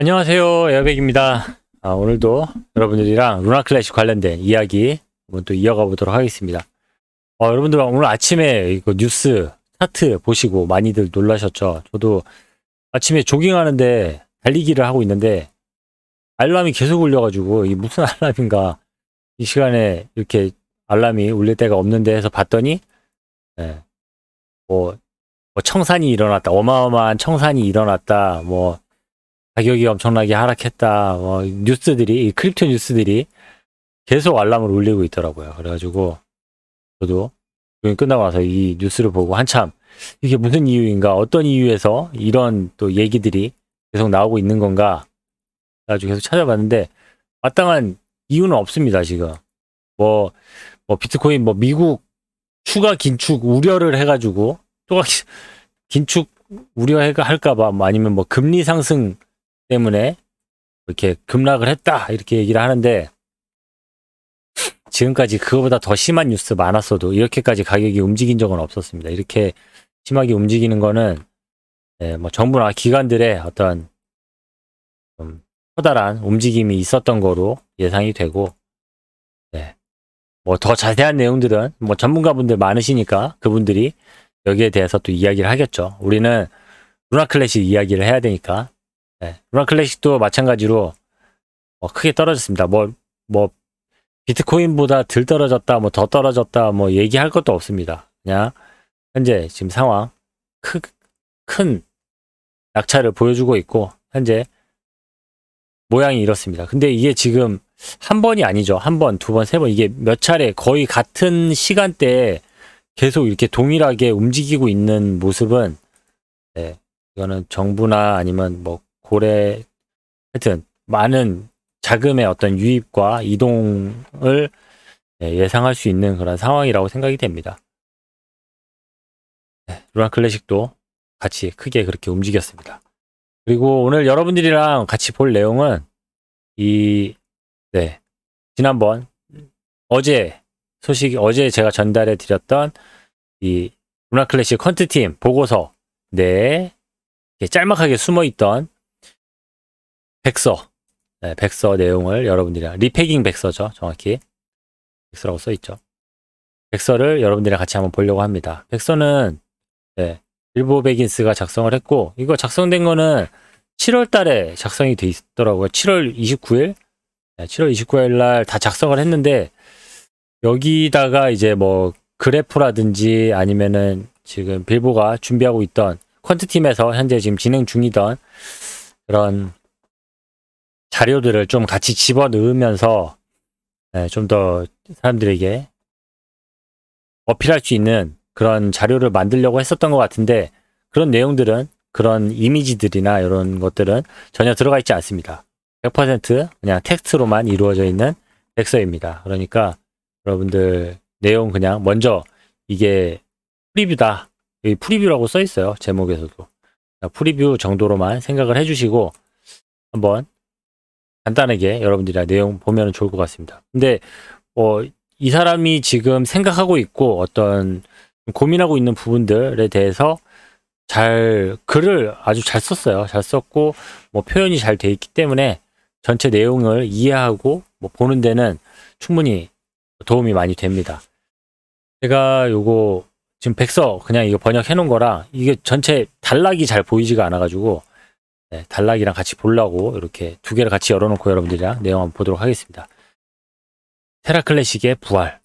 안녕하세요, 에어백입니다. 오늘도 여러분들이랑 루나 클래식 관련된 이야기 한번 또 이어가 보도록 하겠습니다. 여러분들 오늘 아침에 이거 뉴스 차트 보시고 많이들 놀라셨죠? 저도 아침에 조깅하는데 달리기를 하고 있는데 알람이 계속 울려가지고 이게 무슨 알람인가, 이 시간에 이렇게 알람이 울릴 때가 없는데 해서 봤더니 예, 뭐 청산이 일어났다, 어마어마한 청산이 일어났다, 뭐 가격이 엄청나게 하락했다, 뉴스들이, 이 크립토 뉴스들이 계속 알람을 울리고 있더라고요. 그래가지고 저도 조깅 끝나고 나서 이 뉴스를 보고 한참 이게 무슨 이유인가, 어떤 이유에서 이런 또 얘기들이 계속 나오고 있는 건가 그래가지고 계속 찾아봤는데 마땅한 이유는 없습니다. 지금 뭐 비트코인 미국 추가 긴축 우려를 해가지고 또 긴축 우려할까봐, 아니면 금리 상승 때문에 이렇게 급락을 했다 이렇게 얘기를 하는데, 지금까지 그거보다 더 심한 뉴스 많았어도 이렇게까지 가격이 움직인 적은 없었습니다. 이렇게 심하게 움직이는 거는 정부나 기관들의 어떤 좀 커다란 움직임이 있었던 거로 예상이 되고, 더 자세한 내용들은 전문가분들 많으시니까 그분들이 여기에 대해서 또 이야기를 하겠죠. 우리는 루나 클래식 이야기를 해야 되니까. 루나 클래식도 마찬가지로 크게 떨어졌습니다. 비트코인보다 덜 떨어졌다, 더 떨어졌다, 얘기할 것도 없습니다. 그냥 현재 지금 상황 큰 낙차를 보여주고 있고, 현재 모양이 이렇습니다. 근데 이게 지금 한 번이 아니죠. 한 번, 두 번, 세 번, 이게 몇 차례 거의 같은 시간대에 계속 이렇게 동일하게 움직이고 있는 모습은, 이거는 정부나 아니면 고래, 하여튼 많은 자금의 어떤 유입과 이동을 예상할 수 있는 그런 상황이라고 생각이 됩니다. 루나 클래식도 같이 크게 그렇게 움직였습니다. 그리고 오늘 여러분들이랑 같이 볼 내용은 지난번 어제 제가 전달해 드렸던 이 루나 클래식 퀀트팀 보고서 짤막하게 숨어 있던 백서 내용을 여러분들이랑, 리패깅 백서죠, 정확히 백서라고 써 있죠. 백서를 여러분들이랑 같이 한번 보려고 합니다. 백서는 빌보 베긴스가 작성을 했고, 이거 작성된 거는 7월 달에 작성이 돼 있더라고요. 7월 29일 날 다 작성을 했는데, 여기다가 이제 그래프라든지 아니면은 지금 빌보가 준비하고 있던 퀀트팀에서 현재 지금 진행 중이던 그런 자료들을 좀 같이 집어넣으면서 좀 더 사람들에게 어필할 수 있는 그런 자료를 만들려고 했었던 것 같은데, 그런 내용들은, 그런 이미지들이나 이런 것들은 전혀 들어가 있지 않습니다. 100% 그냥 텍스트로만 이루어져 있는 백서입니다. 그러니까 여러분들 내용 그냥 먼저, 이게 프리뷰다, 여기 프리뷰라고 써 있어요, 제목에서도. 프리뷰 정도로만 생각을 해주시고 한번 간단하게 여러분들이랑 내용 보면 좋을 것 같습니다. 근데 이 사람이 지금 생각하고 있고 어떤 고민하고 있는 부분들에 대해서 글을 아주 잘 썼어요. 잘 썼고 표현이 잘 돼 있기 때문에 전체 내용을 이해하고 보는 데는 충분히 도움이 많이 됩니다. 제가 요거 지금 백서 그냥 이거 번역해 놓은 거랑, 이게 전체 단락이 잘 보이지가 않아 가지고 단락이랑 같이 보려고 이렇게 두 개를 같이 열어놓고 여러분들이랑 내용 한번 보도록 하겠습니다. 테라 클래식의 부활.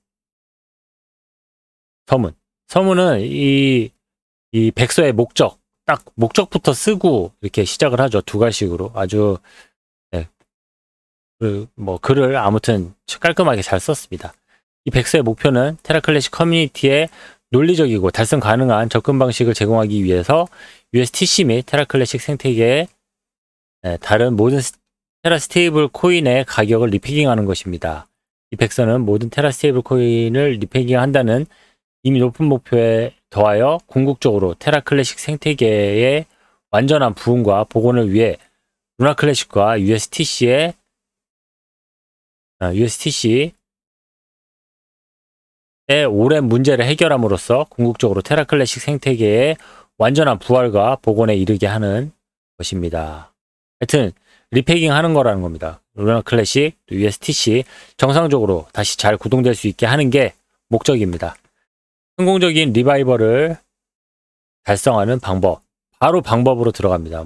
서문은 이 백서의 목적, 딱 목적부터 쓰고 이렇게 시작을 하죠. 두 가지식으로 아주 글을 아무튼 깔끔하게 잘 썼습니다. 이 백서의 목표는 테라 클래식 커뮤니티에 논리적이고 달성 가능한 접근 방식을 제공하기 위해서 USTC 및 테라 클래식 생태계의 다른 모든 테라 스테이블 코인의 가격을 리패깅하는 것입니다. 이 백서는 모든 테라 스테이블 코인을 리패깅한다는 이미 높은 목표에 더하여 궁극적으로 테라 클래식 생태계의 완전한 부흥과 복원을 위해 루나 클래식과 USTC의 오랜 문제를 해결함으로써 궁극적으로 테라 클래식 생태계의 완전한 부활과 복원에 이르게 하는 것입니다. 하여튼 리패깅 하는 거라는 겁니다. 루나 클래식, USTC 정상적으로 다시 잘 구동될 수 있게 하는 게 목적입니다. 성공적인 리바이벌을 달성하는 방법, 바로 방법으로 들어갑니다.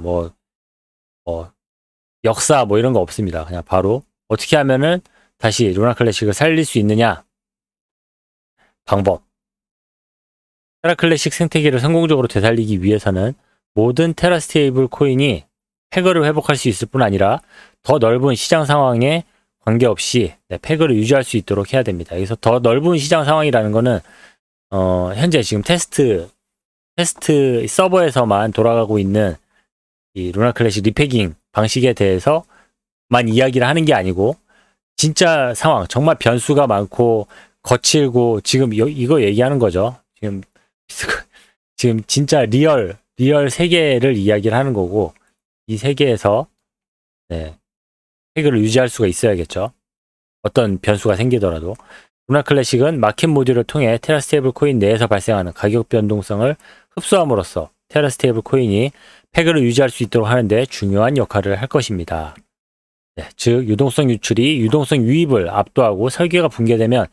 역사 이런 거 없습니다. 그냥 바로 어떻게 하면은 다시 루나 클래식을 살릴 수 있느냐 방법. 테라 클래식 생태계를 성공적으로 되살리기 위해서는 모든 테라 스테이블 코인이 패거를 회복할 수 있을 뿐 아니라 더 넓은 시장 상황에 관계없이 패거를 유지할 수 있도록 해야 됩니다. 여기서 더 넓은 시장 상황이라는 거는 현재 지금 테스트 서버에서만 돌아가고 있는 이 루나 클래식 리패깅 방식에 대해서만 이야기를 하는 게 아니고 진짜 상황, 정말 변수가 많고 거칠고 지금 이거 얘기하는 거죠. 지금 진짜 리얼 세계를 이야기를 하는 거고 이 세계에서 패거를 유지할 수가 있어야겠죠. 어떤 변수가 생기더라도. 루나 클래식은 마켓 모듈을 통해 테라 스테이블 코인 내에서 발생하는 가격 변동성을 흡수함으로써 테라 스테이블 코인이 패거를 유지할 수 있도록 하는데 중요한 역할을 할 것입니다. 즉 유동성 유출이 유동성 유입을 압도하고 설계가 붕괴되면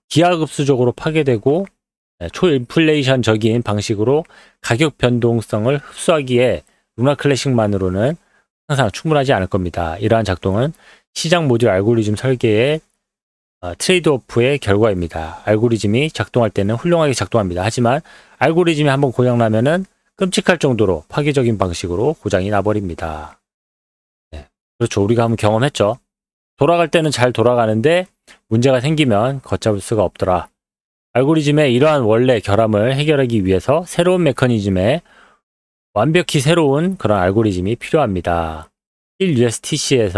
기하급수적으로 파괴되고 초인플레이션적인 방식으로 가격 변동성을 흡수하기에 루나 클래식만으로는 항상 충분하지 않을 겁니다. 이러한 작동은 시장 모듈 알고리즘 설계의 트레이드오프의 결과입니다. 알고리즘이 작동할 때는 훌륭하게 작동합니다. 하지만 알고리즘이 한번 고장나면은 끔찍할 정도로 파괴적인 방식으로 고장이 나버립니다. 그렇죠. 우리가 한번 경험했죠. 돌아갈 때는 잘 돌아가는데 문제가 생기면 걷잡을 수가 없더라. 알고리즘의 이러한 원래 결함을 해결하기 위해서 새로운 메커니즘에 완벽히 새로운 그런 알고리즘이 필요합니다. 1USTC의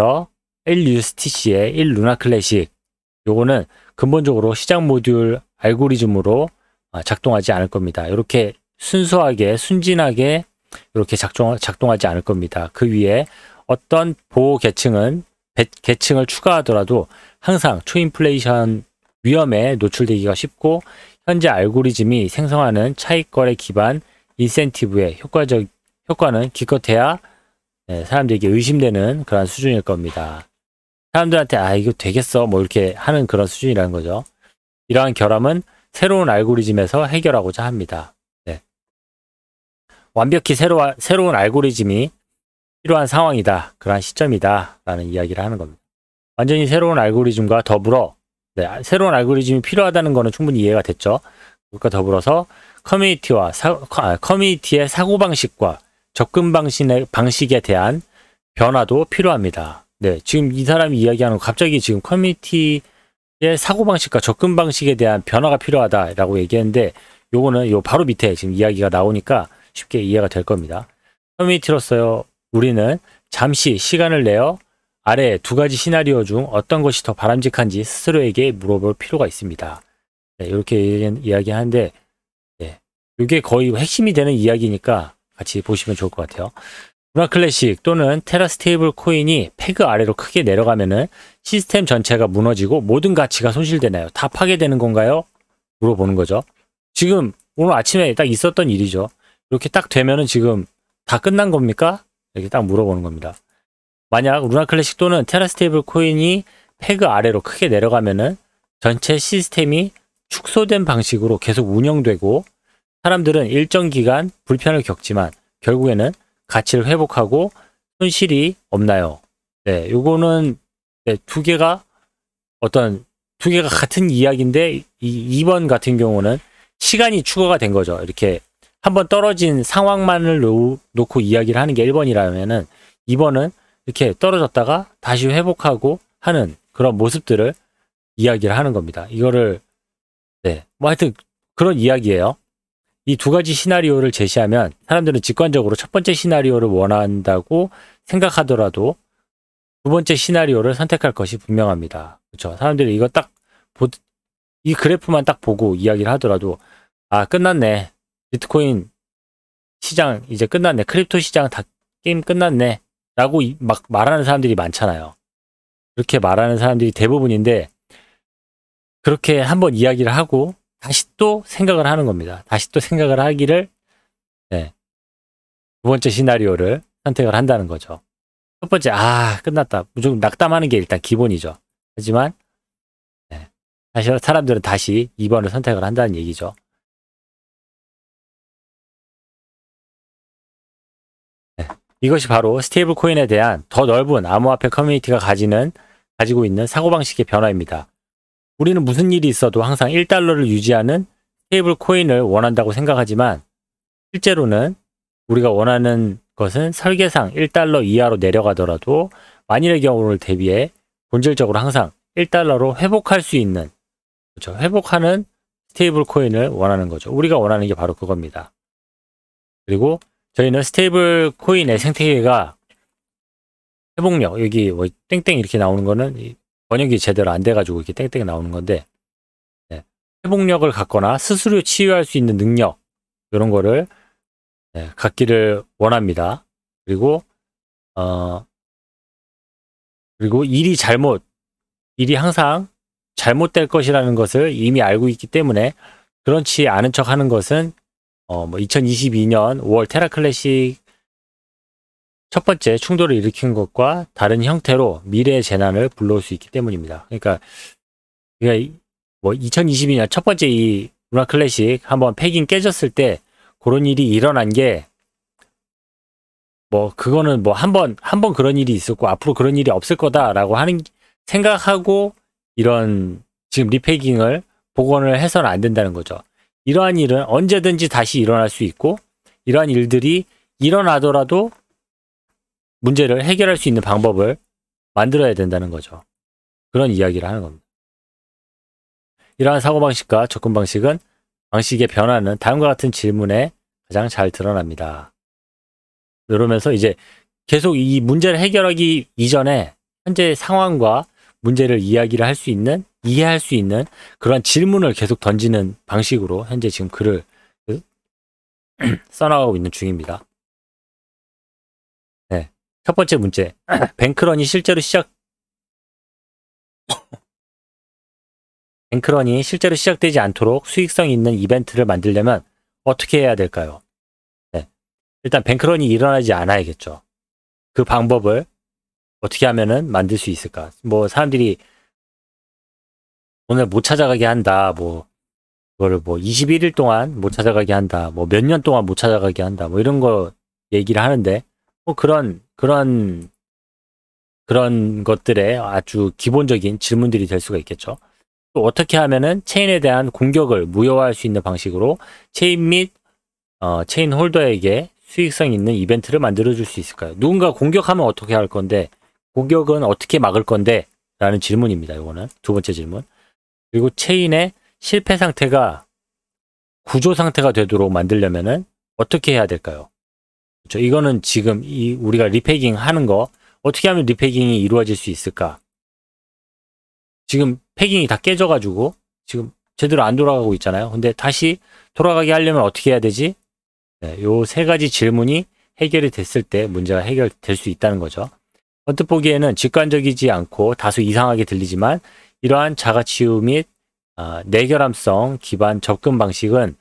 1루나 클래식 요거는 근본적으로 시장 모듈 알고리즘으로 작동하지 않을 겁니다. 이렇게 순수하게 순진하게 이렇게 작동하지 않을 겁니다. 그 위에 어떤 보호 계층을 추가하더라도 항상 초인플레이션 위험에 노출되기가 쉽고 현재 알고리즘이 생성하는 차익거래 기반 인센티브의 효과는 기껏해야 사람들에게 의심되는 그런 수준일 겁니다. 사람들한테 이거 되겠어 이렇게 하는 그런 수준이라는 거죠. 이러한 결함은 새로운 알고리즘에서 해결하고자 합니다. 완벽히 새로운 알고리즘이 필요한 상황이다. 그러한 시점이다. 라는 이야기를 하는 겁니다. 완전히 새로운 알고리즘과 더불어 새로운 알고리즘이 필요하다는 거는 충분히 이해가 됐죠. 그것과 더불어서 커뮤니티의 사고방식과 접근 방식에 대한 변화도 필요합니다. 지금 이 사람이 이야기하는 거 갑자기 지금 커뮤니티의 사고방식과 접근 방식에 대한 변화가 필요하다라고 얘기했는데 요거는 요 바로 밑에 지금 이야기가 나오니까 쉽게 이해가 될 겁니다. 커뮤니티로서 우리는 잠시 시간을 내어 아래 두 가지 시나리오 중 어떤 것이 더 바람직한지 스스로에게 물어볼 필요가 있습니다. 이렇게 이야기하는데 이게 거의 핵심이 되는 이야기니까 같이 보시면 좋을 것 같아요. 루나 클래식 또는 테라 스테이블 코인이 패그 아래로 크게 내려가면은 시스템 전체가 무너지고 모든 가치가 손실되나요? 다 파괴되는 건가요? 물어보는 거죠. 지금 오늘 아침에 딱 있었던 일이죠. 이렇게 딱 되면은 지금 다 끝난 겁니까? 이렇게 딱 물어보는 겁니다. 만약 루나 클래식 또는 테라 스테이블 코인이 패그 아래로 크게 내려가면은 전체 시스템이 축소된 방식으로 계속 운영되고 사람들은 일정 기간 불편을 겪지만 결국에는 가치를 회복하고 손실이 없나요? 요거는 두 개가 같은 이야기인데 2번 같은 경우는 시간이 추가가 된 거죠. 이렇게 한번 떨어진 상황만을 놓고 이야기를 하는 게 1번이라면은 2번은 이렇게 떨어졌다가 다시 회복하고 하는 그런 모습들을 이야기를 하는 겁니다. 이거를 하여튼 그런 이야기예요. 이 두 가지 시나리오를 제시하면 사람들은 직관적으로 첫 번째 시나리오를 원한다고 생각하더라도 두 번째 시나리오를 선택할 것이 분명합니다. 그렇죠? 사람들이 이거 이 그래프만 딱 보고 이야기를 하더라도 끝났네. 비트코인 시장 이제 끝났네. 크립토 시장 다 게임 끝났네. 라고 막 말하는 사람들이 많잖아요. 그렇게 말하는 사람들이 대부분인데 그렇게 한번 이야기를 하고 다시 또 생각을 하는 겁니다. 다시 또 생각을 하기를 두 번째 시나리오를 선택을 한다는 거죠. 첫 번째, 끝났다. 무조건 낙담하는 게 일단 기본이죠. 하지만, 사실 사람들은 다시 2번을 선택을 한다는 얘기죠. 이것이 바로 스테이블 코인에 대한 더 넓은 암호화폐 커뮤니티가 가지고 있는 사고방식의 변화입니다. 우리는 무슨 일이 있어도 항상 1달러를 유지하는 스테이블 코인을 원한다고 생각하지만 실제로는 우리가 원하는 것은 설계상 1달러 이하로 내려가더라도 만일의 경우를 대비해 본질적으로 항상 1달러로 회복할 수 있는, 그렇죠, 회복하는 스테이블 코인을 원하는 거죠. 우리가 원하는 게 바로 그겁니다. 그리고 저희는 스테이블 코인의 생태계가 회복력, 여기 뭐 땡땡 이렇게 나오는 거는 번역이 제대로 안 돼가지고 이렇게 땡땡이 나오는 건데, 회복력을 갖거나 스스로 치유할 수 있는 능력, 이런 거를 갖기를 원합니다. 그리고 일이 항상 잘못될 것이라는 것을 이미 알고 있기 때문에 그렇지 않은 척 하는 것은 2022년 5월 테라 클래식 첫 번째 충돌을 일으킨 것과 다른 형태로 미래의 재난을 불러올 수 있기 때문입니다. 그러니까 2022년 첫 번째 이 루나 클래식 한번 패깅 깨졌을 때 그런 일이 일어난 게 그거는 한 번 그런 일이 있었고 앞으로 그런 일이 없을 거다라고 생각하고 이런 지금 리패깅을 복원을 해서는 안 된다는 거죠. 이러한 일은 언제든지 다시 일어날 수 있고 이러한 일들이 일어나더라도 문제를 해결할 수 있는 방법을 만들어야 된다는 거죠. 그런 이야기를 하는 겁니다. 이러한 사고방식과 접근 방식의 변화는 다음과 같은 질문에 가장 잘 드러납니다. 이러면서 이제 계속 이 문제를 해결하기 이전에 현재 상황과 문제를 이해할 수 있는 그런 질문을 계속 던지는 방식으로 현재 지금 글을 써나가고 있는 중입니다. 네. 첫 번째 문제. 뱅크런이 실제로 시작되지 않도록 수익성 있는 이벤트를 만들려면 어떻게 해야 될까요? 일단 뱅크런이 일어나지 않아야겠죠. 그 방법을 어떻게 하면은 만들 수 있을까? 사람들이 오늘 못 찾아가게 한다. 그거를 21일 동안 못 찾아가게 한다. 몇 년 동안 못 찾아가게 한다. 이런 거 얘기를 하는데 그런 것들의 아주 기본적인 질문들이 될 수가 있겠죠. 또 어떻게 하면은 체인에 대한 공격을 무효화할 수 있는 방식으로 체인 및 체인 홀더에게 수익성 있는 이벤트를 만들어줄 수 있을까요? 누군가 공격하면 어떻게 할 건데, 공격은 어떻게 막을 건데? 라는 질문입니다. 이거는 두 번째 질문. 그리고 체인의 실패 상태가 구조 상태가 되도록 만들려면은 어떻게 해야 될까요? 그렇죠? 이거는 지금 우리가 리패깅 하는 거, 어떻게 하면 리패깅이 이루어질 수 있을까? 지금 패깅이 다 깨져가지고 지금 제대로 안 돌아가고 있잖아요. 근데 다시 돌아가게 하려면 어떻게 해야 되지? 요 세 가지 질문이 해결이 됐을 때 문제가 해결될 수 있다는 거죠. 언뜻 보기에는 직관적이지 않고 다소 이상하게 들리지만 이러한 자가치유 및 내결함성 기반 접근 방식은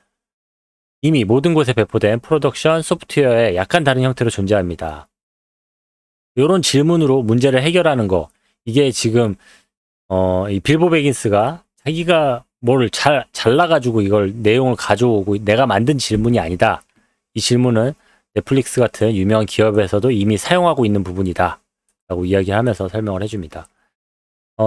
이미 모든 곳에 배포된 프로덕션 소프트웨어의 약간 다른 형태로 존재합니다. 이런 질문으로 문제를 해결하는 거, 이게 지금 이 빌보 베긴스가 자기가 뭐를 잘라가지고 이걸 내용을 가져오고 내가 만든 질문이 아니다. 이 질문은 넷플릭스 같은 유명한 기업에서도 이미 사용하고 있는 부분이다 라고 이야기하면서 설명을 해줍니다.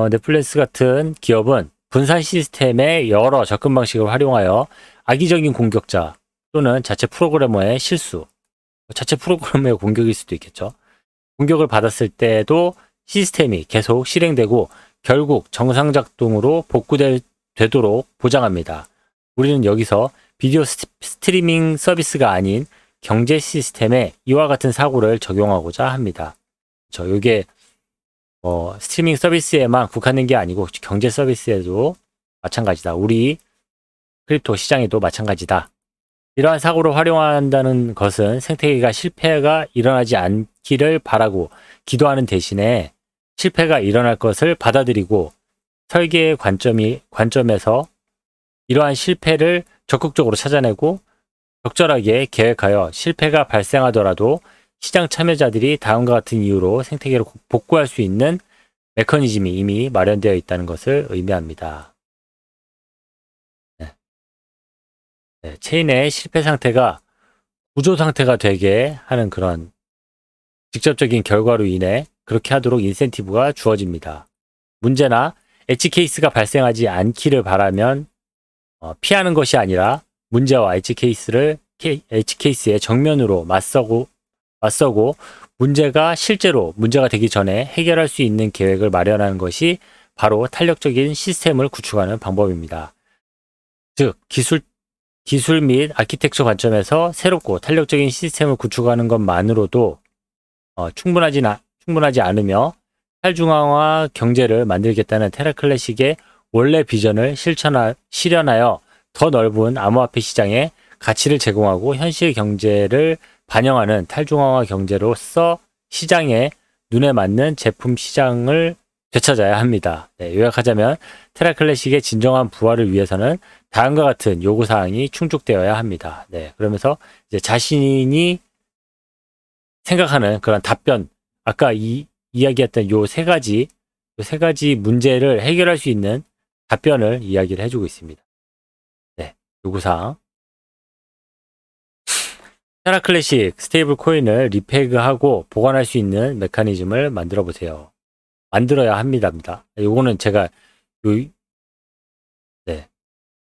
넷플릭스 같은 기업은 분산 시스템의 여러 접근 방식을 활용하여 악의적인 공격자 또는 자체 프로그래머의 실수, 자체 프로그래머의 공격일 수도 있겠죠. 공격을 받았을 때도 시스템이 계속 실행되고 결국 정상 작동으로 복구되도록 보장합니다. 우리는 여기서 비디오 스트리밍 서비스가 아닌 경제 시스템에 이와 같은 사고를 적용하고자 합니다. 이게 스트리밍 서비스에만 국한된 게 아니고 경제 서비스에도 마찬가지다. 우리 크립토 시장에도 마찬가지다. 이러한 사고를 활용한다는 것은 생태계가 실패가 일어나지 않기를 바라고 기도하는 대신에 실패가 일어날 것을 받아들이고 설계의 관점에서 이러한 실패를 적극적으로 찾아내고 적절하게 계획하여 실패가 발생하더라도 시장 참여자들이 다음과 같은 이유로 생태계로 복구할 수 있는 메커니즘이 이미 마련되어 있다는 것을 의미합니다. 네. 네, 체인의 실패 상태가 구조 상태가 되게 하는 그런 직접적인 결과로 인해 그렇게 하도록 인센티브가 주어집니다. 문제나 엣지 케이스가 발생하지 않기를 바라면 피하는 것이 아니라 문제와 엣지 케이스의 정면으로 맞서고 문제가 실제로 문제가 되기 전에 해결할 수 있는 계획을 마련하는 것이 바로 탄력적인 시스템을 구축하는 방법입니다. 즉, 기술 및 아키텍처 관점에서 새롭고 탄력적인 시스템을 구축하는 것만으로도 충분하지 않으며 탈중앙화 경제를 만들겠다는 테라클래식의 원래 비전을 실현하여 더 넓은 암호화폐 시장에 가치를 제공하고 현실 경제를 반영하는 탈중앙화 경제로서 시장에 눈에 맞는 제품 시장을 되찾아야 합니다. 네, 요약하자면 테라클래식의 진정한 부활을 위해서는 다음과 같은 요구사항이 충족되어야 합니다. 네, 그러면서 이제 자신이 생각하는 그런 답변, 아까 이야기했던 요 세 가지 문제를 해결할 수 있는 답변을 이야기를 해주고 있습니다. 네, 요구사항. 테라클래식 스테이블 코인을 리페그하고 보관할 수 있는 메커니즘을 만들어 보세요. 만들어야 합니다. 요거는 제가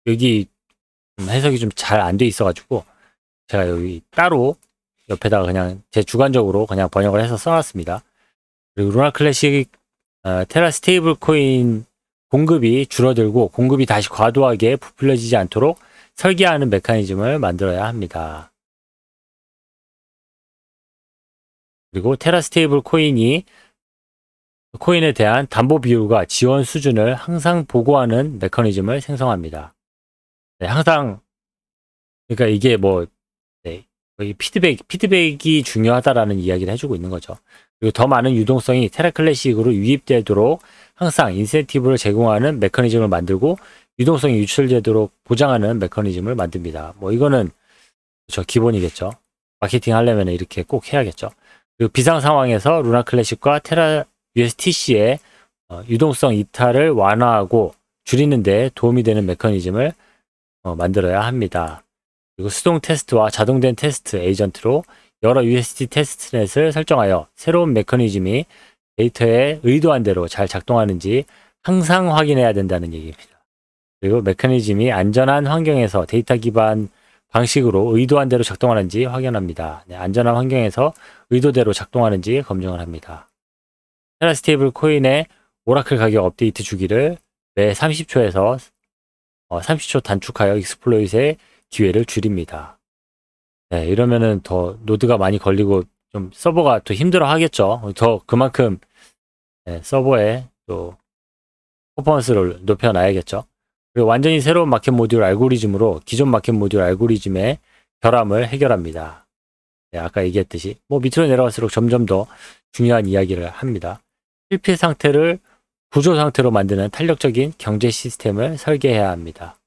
여기 해석이 좀 잘 안 돼 있어가지고 제가 여기 따로 옆에다가 그냥 제 주관적으로 그냥 번역을 해서 써놨습니다. 그리고 루나 클래식 테라 스테이블 코인 공급이 줄어들고 공급이 다시 과도하게 부풀려지지 않도록 설계하는 메커니즘을 만들어야 합니다. 그리고 테라 스테이블 코인에 대한 담보 비율과 지원 수준을 항상 보고하는 메커니즘을 생성합니다. 네, 항상 그러니까 이게 피드백이 중요하다라는 이야기를 해주고 있는 거죠. 그리고 더 많은 유동성이 테라클래식으로 유입되도록 항상 인센티브를 제공하는 메커니즘을 만들고 유동성이 유출되도록 보장하는 메커니즘을 만듭니다. 이거는 기본이겠죠. 마케팅 하려면 이렇게 꼭 해야겠죠. 그리고 비상 상황에서 루나 클래식과 테라 USTC의 유동성 이탈을 완화하고 줄이는 데 도움이 되는 메커니즘을 만들어야 합니다. 그리고 수동 테스트와 자동된 테스트 에이전트로 여러 UST 테스트넷을 설정하여 새로운 메커니즘이 데이터에 의도한 대로 잘 작동하는지 항상 확인해야 된다는 얘기입니다. 그리고 메커니즘이 안전한 환경에서 데이터 기반 방식으로 의도한 대로 작동하는지 확인합니다. 네, 안전한 환경에서 의도대로 작동하는지 검증을 합니다. 테라 스테이블 코인의 오라클 가격 업데이트 주기를 매 30초에서 30초 단축하여 익스플로잇의 기회를 줄입니다. 네, 이러면은 더 노드가 많이 걸리고 좀 서버가 더 힘들어 하겠죠. 더 그만큼 서버에 또 퍼포먼스를 높여놔야겠죠. 그리고 완전히 새로운 마켓 모듈 알고리즘으로 기존 마켓 모듈 알고리즘의 결함을 해결합니다. 네, 아까 얘기했듯이 밑으로 내려갈수록 점점 더 중요한 이야기를 합니다. 실패 상태를 구조 상태로 만드는 탄력적인 경제 시스템을 설계해야 합니다.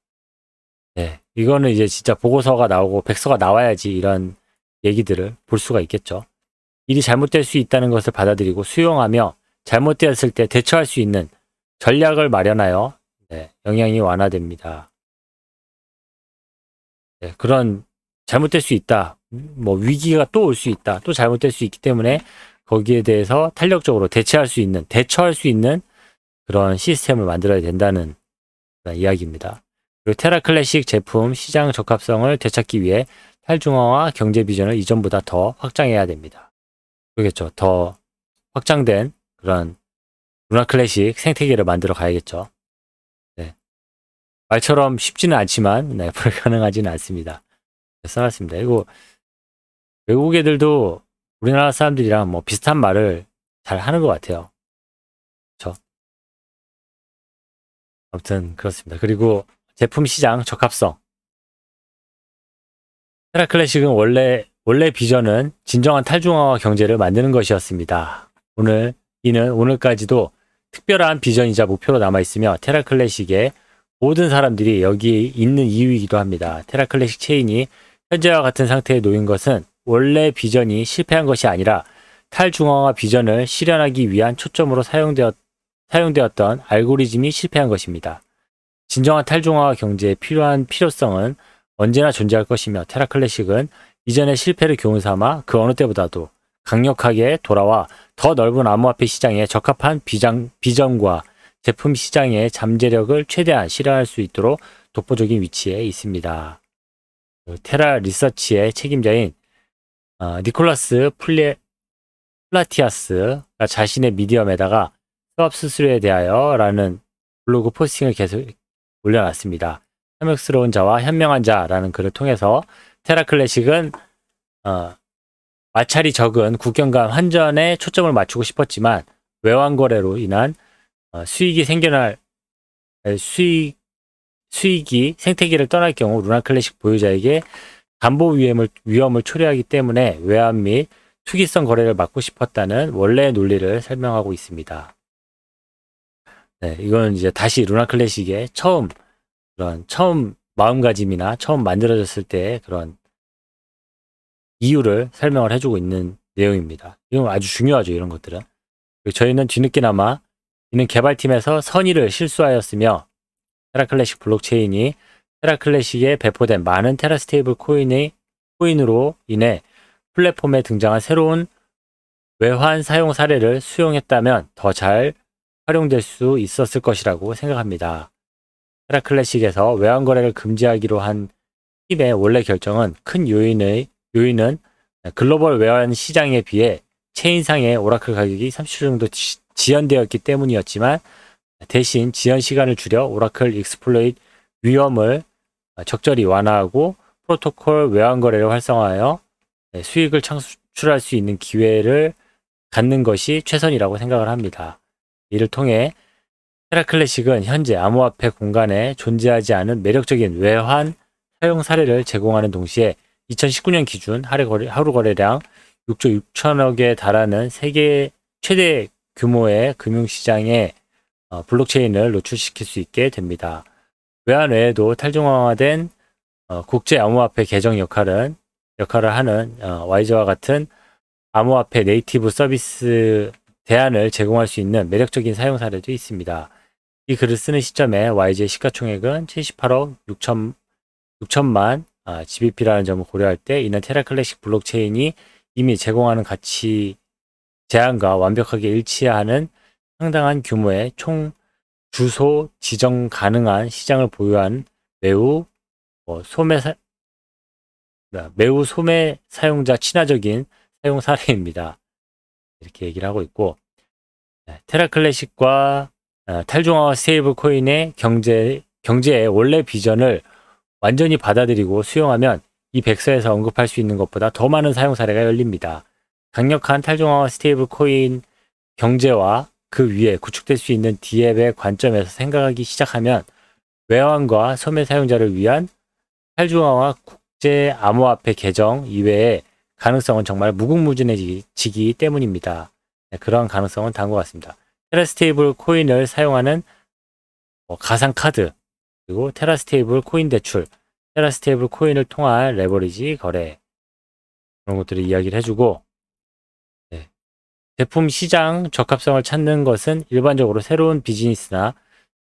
네, 이거는 이제 진짜 보고서가 나오고 백서가 나와야지 이런 얘기들을 볼 수가 있겠죠. 일이 잘못될 수 있다는 것을 받아들이고 수용하며 잘못되었을 때 대처할 수 있는 전략을 마련하여 영향이 완화됩니다. 네, 그런 잘못될 수 있다. 위기가 또 올 수 있다. 또 잘못될 수 있기 때문에 거기에 대해서 탄력적으로 대처할 수 있는 그런 시스템을 만들어야 된다는 이야기입니다. 그리고 테라 클래식 제품 시장 적합성을 되찾기 위해 탈중앙화 경제 비전을 이전보다 더 확장해야 됩니다. 그렇겠죠. 더 확장된 그런 루나 클래식 생태계를 만들어 가야겠죠. 네. 말처럼 쉽지는 않지만 불가능하지는 않습니다. 써놨습니다. 그리고 외국 애들도 우리나라 사람들이랑 비슷한 말을 잘 하는 것 같아요. 그렇죠? 아무튼 그렇습니다. 그리고 제품 시장 적합성. 테라 클래식은 원래 비전은 진정한 탈중앙화 경제를 만드는 것이었습니다. 이는 오늘까지도 특별한 비전이자 목표로 남아있으며 테라 클래식의 모든 사람들이 여기 있는 이유이기도 합니다. 테라 클래식 체인이 현재와 같은 상태에 놓인 것은 원래 비전이 실패한 것이 아니라 탈중앙화 비전을 실현하기 위한 초점으로 사용되었던 알고리즘이 실패한 것입니다. 진정한 탈중앙화 경제에 필요한 필요성은 언제나 존재할 것이며 테라클래식은 이전의 실패를 교훈삼아 그 어느 때보다도 강력하게 돌아와 더 넓은 암호화폐 시장에 적합한 비전과 제품 시장의 잠재력을 최대한 실현할 수 있도록 독보적인 위치에 있습니다. 테라 리서치의 책임자인 니콜라스 플라티아스가 자신의 미디엄에다가 수업 수수료에 대하여 라는 블로그 포스팅을 계속 올려놨습니다. 탐욕스러운 자와 현명한 자라는 글을 통해서 테라클래식은 마찰이 적은 국경 간 환전에 초점을 맞추고 싶었지만 외환 거래로 인한 수익이 생태계를 떠날 경우 루나클래식 보유자에게 담보 위험을 초래하기 때문에 외환 및 투기성 거래를 막고 싶었다는 원래의 논리를 설명하고 있습니다. 네, 이건 이제 다시 루나클래식의 처음 마음가짐이나 처음 만들어졌을 때 그런 이유를 설명을 해주고 있는 내용입니다. 이건 아주 중요하죠, 이런 것들은. 저희는 뒤늦게나마 이는 개발팀에서 선의를 실수하였으며 테라클래식 블록체인이 테라클래식에 배포된 많은 테라스테이블 코인으로 인해 플랫폼에 등장한 새로운 외환 사용 사례를 수용했다면 더 잘 활용될 수 있었을 것이라고 생각합니다. 테라클래식에서 외환 거래를 금지하기로 한 팀의 원래 결정은 큰 요인은 글로벌 외환 시장에 비해 체인상의 오라클 가격이 30% 정도 지연되었기 때문이었지만 대신 지연 시간을 줄여 오라클 익스플로이트 위험을 적절히 완화하고 프로토콜 외환 거래를 활성화하여 수익을 창출할 수 있는 기회를 갖는 것이 최선이라고 생각을 합니다. 이를 통해 테라클래식은 현재 암호화폐 공간에 존재하지 않은 매력적인 외환 사용 사례를 제공하는 동시에 2019년 기준 하루 거래량 6조 6천억에 달하는 세계 최대 규모의 금융시장에 블록체인을 노출시킬 수 있게 됩니다. 외환 외에도 탈중앙화된 국제 암호화폐 계정 역할을 하는 와이저와 같은 암호화폐 네이티브 서비스 대안을 제공할 수 있는 매력적인 사용 사례도 있습니다. 이 글을 쓰는 시점에 YG의 시가총액은 78억 6천만 GBP라는 점을 고려할 때 이는 테라클래식 블록체인이 이미 제공하는 가치 제한과 완벽하게 일치하는 상당한 규모의 총 주소 지정 가능한 시장을 보유한 매우 소매 사용자 친화적인 사용 사례입니다. 이렇게 얘기를 하고 있고, 테라클래식과 탈중앙화 스테이블 코인의 경제의 원래 비전을 완전히 받아들이고 수용하면 이 백서에서 언급할 수 있는 것보다 더 많은 사용 사례가 열립니다. 강력한 탈중앙화 스테이블 코인 경제와 그 위에 구축될 수 있는 D앱의 관점에서 생각하기 시작하면 외환과 소매 사용자를 위한 탈중앙화 국제 암호화폐 계정 이외의 가능성은 정말 무궁무진해지기 때문입니다. 그러한 가능성은 다음과 같습니다. 테라스테이블 코인을 사용하는 가상카드, 그리고 테라스테이블 코인 대출, 테라스테이블 코인을 통한 레버리지 거래, 그런 것들을 이야기를 해주고, 제품 시장 적합성을 찾는 것은 일반적으로 새로운 비즈니스나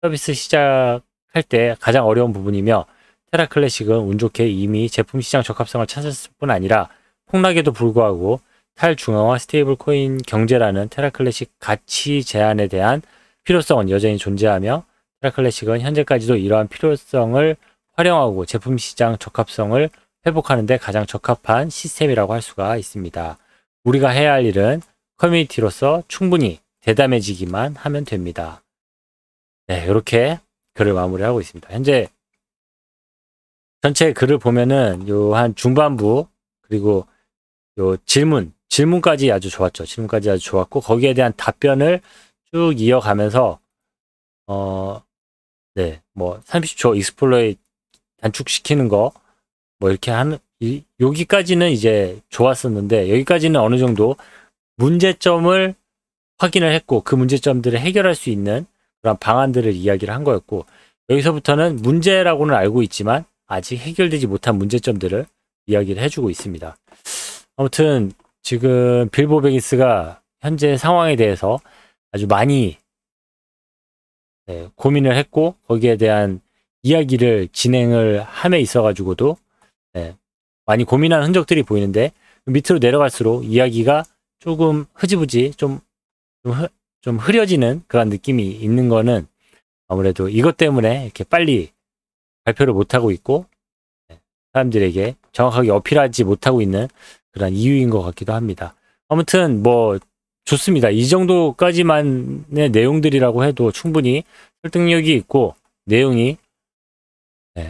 서비스 시작할 때 가장 어려운 부분이며, 테라클래식은 운 좋게 이미 제품 시장 적합성을 찾았을 뿐 아니라 폭락에도 불구하고 탈중앙화 스테이블 코인 경제라는 테라클래식 가치 제한에 대한 필요성은 여전히 존재하며, 테라클래식은 현재까지도 이러한 필요성을 활용하고 제품 시장 적합성을 회복하는 데 가장 적합한 시스템이라고 할 수가 있습니다. 우리가 해야 할 일은 커뮤니티로서 충분히 대담해지기만 하면 됩니다. 네, 이렇게 글을 마무리하고 있습니다. 현재 전체 글을 보면은 요 한 중반부, 그리고 요 질문까지 아주 좋았죠. 질문까지 아주 좋았고, 거기에 대한 답변을 쭉 이어가면서 네, 뭐 30초 익스플로이 단축시키는 거 뭐 이렇게 하는, 여기까지는 이제 좋았었는데, 여기까지는 어느 정도 문제점을 확인을 했고 그 문제점들을 해결할 수 있는 그런 방안들을 이야기를 한 거였고, 여기서부터는 문제라고는 알고 있지만 아직 해결되지 못한 문제점들을 이야기를 해주고 있습니다. 아무튼 지금 빌보 베깅스가 현재 상황에 대해서 아주 많이 고민을 했고 거기에 대한 이야기를 진행을 함에 있어 가지고도 많이 고민한 흔적들이 보이는데 밑으로 내려갈수록 이야기가 조금 흐지부지 좀 흐려지는 그런 느낌이 있는 거는 아무래도 이것 때문에 이렇게 빨리 발표를 못하고 있고 사람들에게 정확하게 어필하지 못하고 있는 그런 이유인 것 같기도 합니다. 아무튼 뭐 좋습니다. 이 정도까지만의 내용들이라고 해도 충분히 설득력이 있고 내용이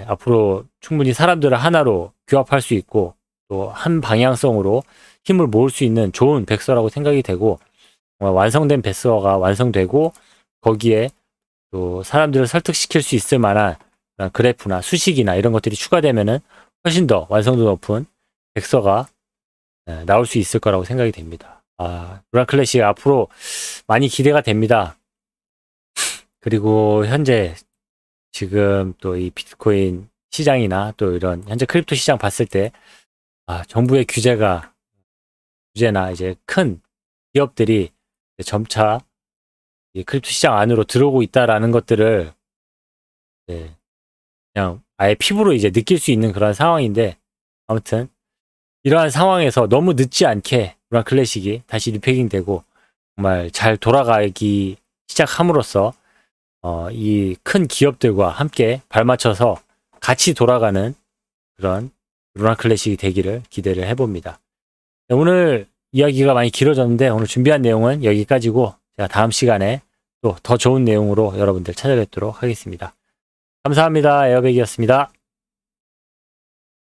앞으로 충분히 사람들을 하나로 규합할 수 있고 또 한 방향성으로 힘을 모을 수 있는 좋은 백서라고 생각이 되고 완성된 백서가 완성되고 거기에 또 사람들을 설득시킬 수 있을 만한 그래프나 수식이나 이런 것들이 추가되면은 훨씬 더 완성도 높은 백서가 나올 수 있을 거라고 생각이 됩니다. 루나 클래식 앞으로 많이 기대가 됩니다. 그리고 현재 지금 또 이 비트코인 시장이나 또 이런 현재 크립토 시장 봤을 때 정부의 규제나 이제 큰 기업들이 점차 이 크립토 시장 안으로 들어오고 있다라는 것들을 그냥 아예 피부로 이제 느낄 수 있는 그런 상황인데 아무튼 이러한 상황에서 너무 늦지 않게 루나 클래식이 다시 리패깅 되고 정말 잘 돌아가기 시작함으로써 이 큰 기업들과 함께 발맞춰서 같이 돌아가는 그런 루나 클래식이 되기를 기대를 해봅니다. 오늘 이야기가 많이 길어졌는데 오늘 준비한 내용은 여기까지고 제가 다음 시간에 또 더 좋은 내용으로 여러분들 찾아뵙도록 하겠습니다. 감사합니다. 에어백이었습니다.